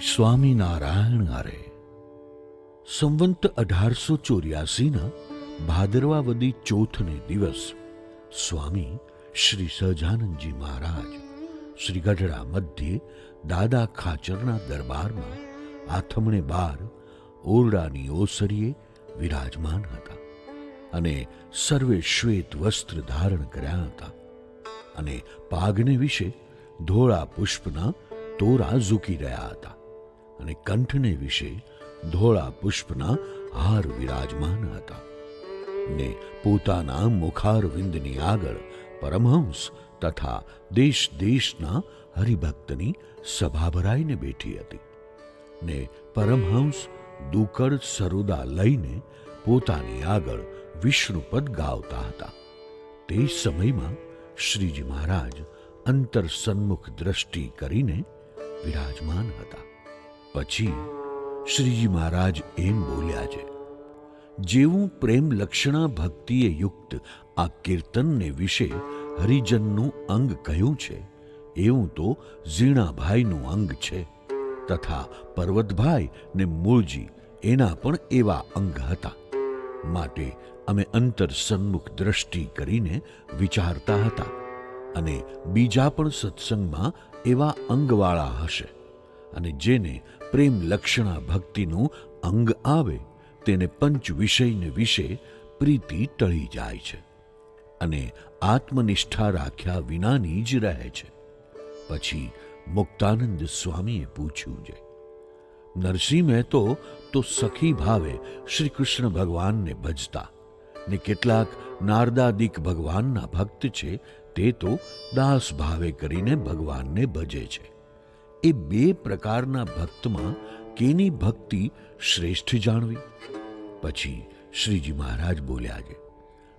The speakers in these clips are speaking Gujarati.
સ્વામિનારાયણ આરે સંવંત 1884ના ભાદરવા વદી ચોથને દિવસ સ્વામી શ્રી સહજાનંદજી મહારાજ શ્રી ગઢડા મધ્યે દાદા ખાચરના દરબારમાં આથમણે બાર ઓરડાની ઓસરીએ વિરાજમાન હતા અને સર્વે શ્વેત વસ્ત્ર ધારણ કર્યા હતા અને પાગને વિશે ધોળા પુષ્પના તોરા ઝૂકી રહ્યા હતા અને કંઠને વિશે ધોળા પુષ્પના હાર વિરાજમાન હતા ને પોતાના મુખારવિંદની આગળ પરમહંસ તથા દેશ દેશના હરિભક્તની સભા ભરાઈને બેઠી હતી ને પરમહંસ દુકળ સરોદા લઈને પોતાની આગળ વિષ્ણુપદ ગાવતા હતા. તે સમયમાં શ્રીજી મહારાજ અંતર સન્મુખ દ્રષ્ટિ કરીને વિરાજમાન હતા. પછી શ્રીજી મહારાજ એમ બોલ્યા છે, જેવું પ્રેમ લક્ષણા ભક્તિએ યુક્ત આ કીર્તનને વિશે હરિજનનું અંગ કહ્યું છે, એવું તો ઝીણાભાઈનું અંગ છે તથા પર્વતભાઈ ને મૂળજી એના પણ એવા અંગ હતા. માટે અમે અંતર સન્મુખ દ્રષ્ટિ કરીને વિચારતા હતા અને બીજા પણ સત્સંગમાં એવા અંગવાળા હશે અને જેને પ્રેમ લક્ષણા ભક્તિનું અંગ આવે તેને પંચ વિષયને વિશે પ્રીતિ ટળી જાય છે અને આત્મનિષ્ઠા રાખ્યા વિનાની જ રહે છે. પછી મુક્તાનંદ સ્વામીએ પૂછ્યું છે, નરસિંહ મહેતો તો સખી ભાવે શ્રી કૃષ્ણ ભગવાનને ભજતા ને કેટલાક નારદાદિક ભગવાનના ભક્ત છે તે તો દાસ ભાવે કરીને ભગવાનને ભજે છે. એ બે પ્રકારના ભક્તમાં કેની ભક્તિ શ્રેષ્ઠ જાણવી? પછી શ્રીજી મહારાજ બોલ્યા છે,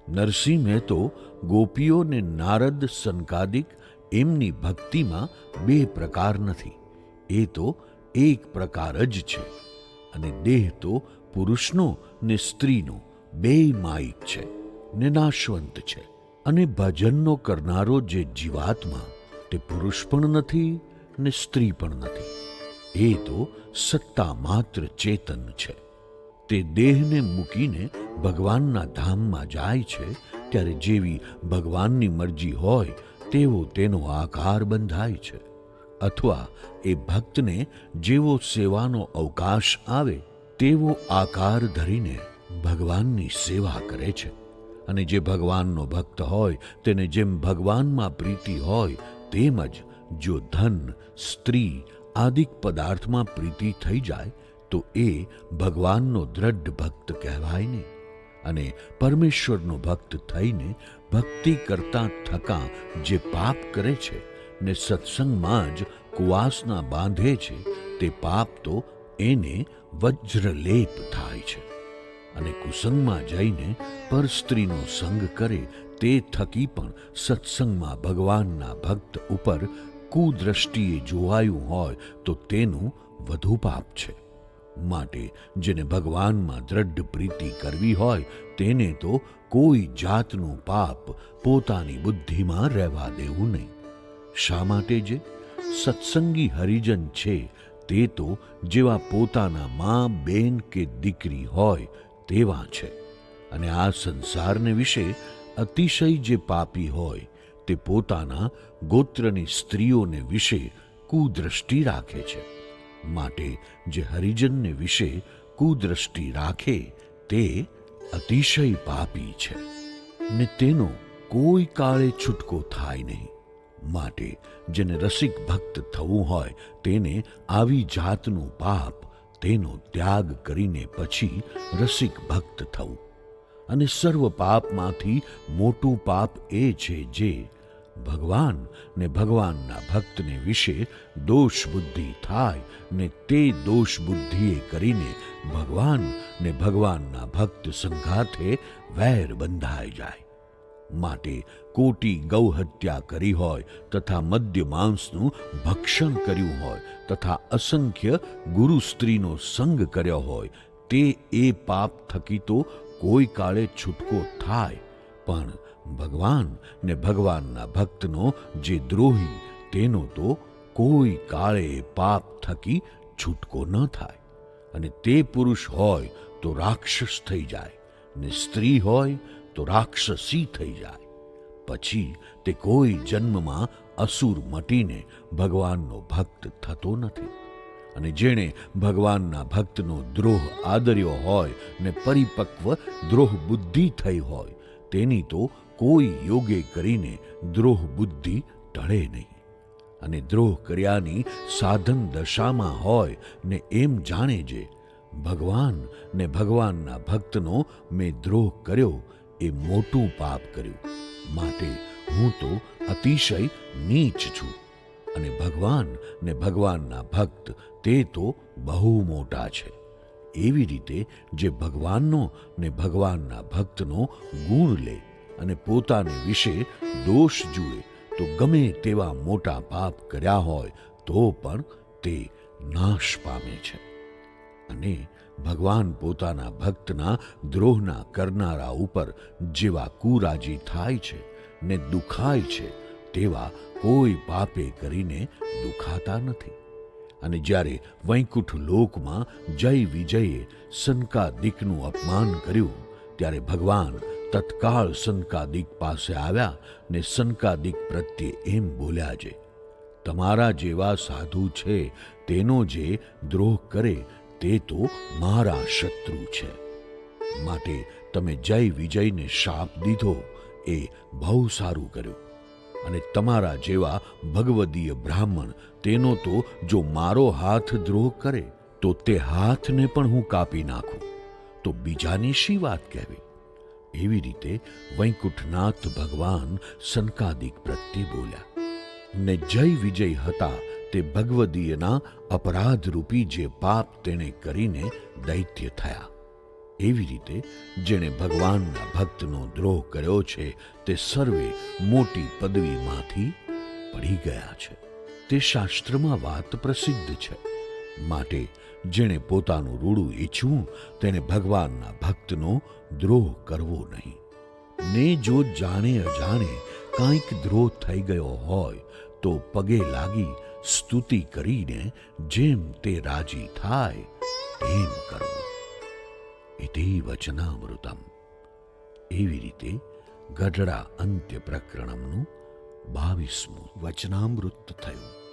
નરસિંહ મહેતો ગોપીઓ ને નારદ સંકાદિક એમની ભક્તિમાં બે પ્રકાર નથી, એ તો એક પ્રકાર જ છે અને દેહ તો પુરુષનો ને સ્ત્રીનો બે માયિક છે ને નાશવંત છે અને ભજનનો કરનારો જે જીવાત્મા તે પુરુષ પણ નથી ને સ્ત્રી પણ નથી, એ તો સત્તા માત્ર ચેતન છે. તે દેહને મૂકીને ભગવાનના ધામમાં જાય છે ત્યારે જેવી ભગવાનની મરજી હોય તેવો તેનો આકાર બંધાય છે અથવા એ ભક્તને જેવો સેવાનો અવકાશ આવે તેવો આકાર ધરીને ભગવાનની સેવા કરે છે અને જે ભગવાનનો ભક્ત હોય તેને જેમ ભગવાનમાં પ્રીતિ હોય તેમ જ જો ધન સ્ત્રી આદિક પદાર્થમાં પ્રીતિ થઈ જાય તો એ ભગવાનનો દ્રઢ ભક્ત કહેવાય નહીં અને પરમેશ્વરનો ભક્ત થઈને ભક્તિ કરતા થકા જે પાપ કરે છે ને સત્સંગમાં જ કુવાસના બાંધે છે તે પાપ તો એને વજ્રલેપ થાય છે અને કુસંગમાં જઈને પર સ્ત્રીનો સંગ કરે તે થકી પણ સત્સંગમાં ભગવાનના ભક્ત ઉપર કુદ્રષ્ટિએ જોવાયું હોય તો તેનું વધુ પાપ છે. માટે જેને ભગવાનમાં દ્રઢ પ્રીતિ કરવી હોય તેને તો કોઈ જાતનું પાપ પોતાની બુદ્ધિમાં રહેવા દેવું નહીં. શા માટે? જે સત્સંગી હરિજન છે તે તો જેવા પોતાના મા બેન કે દીકરી હોય તેવા છે અને આ સંસારને વિશે અતિશય જે પાપી હોય તે પોતાના ગોત્રની સ્ત્રીઓને વિશે કુદ્રષ્ટિ રાખે છે. માટે જે હરિજનને વિશે કુદ્રષ્ટિ રાખે તે અતિશય પાપી છે ને તેનો કોઈ કાળે છૂટકો થાય નહીં. માટે જેને રસિક ભક્ત થવું હોય તેને આવી જાતનું પાપ તેનો ત્યાગ કરીને પછી રસિક ભક્ત થવું. અને સર્વ પાપમાંથી મોટું પાપ એ છે જે ભગવાન ને ભગવાનના ભક્તને વિશે દોષ બુદ્ધિ થાય ને તે દોષ બુદ્ધિએ કરીને ભગવાન ને ભગવાનના ભક્ત સંઘાથે વૈર બંધાઈ જાય. માટે કોટી ગૌહત્યા કરી હોય તથા મદ્ય માંસનું ભક્ષણ કર્યું હોય તથા અસંખ્ય ગુરુ સ્ત્રીનો સંગ કર્યો હોય તે એ પાપ થકી તો કોઈ કાળે છૂટકો થાય, પણ ભગવાન ને ભગવાનના ભક્તનો જે દ્રોહી તેનો તો કોઈ કાળે પાપ થકી છૂટકો ન થાય, અને તે પુરુષ હોય તો રાક્ષસ થઈ જાય, ને સ્ત્રી હોય તો રાક્ષસી થઈ જાય. પછી તે કોઈ જન્મમાં અસુર મટીને ભગવાનનો ભક્ત થતો નથી. અને જેણે ભગવાનના ભક્તનો દ્રોહ આદર્યો હોય ને પરિપક્વ દ્રોહ બુદ્ધિ થઈ હોય, તેની તો કોઈ યોગે કરીને દ્રોહ બુદ્ધિ ટળે નહીં. અને દ્રોહ કર્યાની સાધન દશામાં હોય ને એમ જાણે છે, ભગવાન ને ભગવાનના ભક્તનો મેં દ્રોહ કર્યો, એ મોટું પાપ કર્યું, માટે હું તો અતિશય નીચ છું. અને ભગવાન ને ભગવાનના ભક્ત તે તો બહુ મોટા છે. એવી રીતે જે ભગવાનનો ને ભગવાનના ભક્તનો ગુણ લે અને પોતાને વિશે દોષ જુએ, તો ગમે તેવા મોટા પાપ કર્યા હોય તો પણ તે નાશ પામે છે. અને ભગવાન પોતાના ભક્તના દ્રોહના કરનારા ઉપર જેવા કુરાજી થાય છે ને દુખાય છે, તેવા કોઈ પાપે કરીને દુખાતા નથી. અને જ્યારે વૈકુંઠ લોકમાં જય વિજયે સનકાદિકનું અપમાન કર્યું, ત્યારે ભગવાન તત્કાળ સનકાદિક પાસે આવ્યા ને સનકાદિક પ્રત્યે એમ બોલ્યા છે, તમારા જેવા સાધુ છે તેનો જે દ્રોહ કરે તે તો મારા શત્રુ છે. માટે તમે જય વિજયને શાપ દીધો એ બહુ સારું કર્યું. અને તમારા જેવા ભગવદીય બ્રાહ્મણ તેનો તો જો મારો હાથ દ્રોહ કરે તો તે હાથને પણ હું કાપી નાખું, તો બીજાની શી વાત કહેવી. એવી રીતે વૈકુંઠનાથ ભગવાન સનકાદિક પ્રત્યે બોલ્યા. ને જય વિજય હતા તે ભગવદીયના અપરાધરૂપી જે પાપ તેણે કરીને દૈત્ય થયા. એવી રીતે જેણે ભગવાનના ભક્તનો દ્રોહ કર્યો છે તે સર્વે મોટી પદવીમાંથી પડી ગયા છે. તે શાસ્ત્રમાં વાત પ્રસિદ્ધ છે. માટે જેણે પોતાનું રૂડું ઈચ્છવું તેને ભગવાનના ભક્તનો દ્રોહ કરવો નહીં. ને જો જાણે અજાણે કાંઈક દ્રોહ થઈ ગયો હોય તો પગે લાગી સ્તુતિ કરીને જેમ તે રાજી થાય એમ કરવું. ઇતિ વચનામૃતમ. એવી રીતે ગઢડા અંત્ય પ્રકરણમનું 22મું વચનામૃત થયું.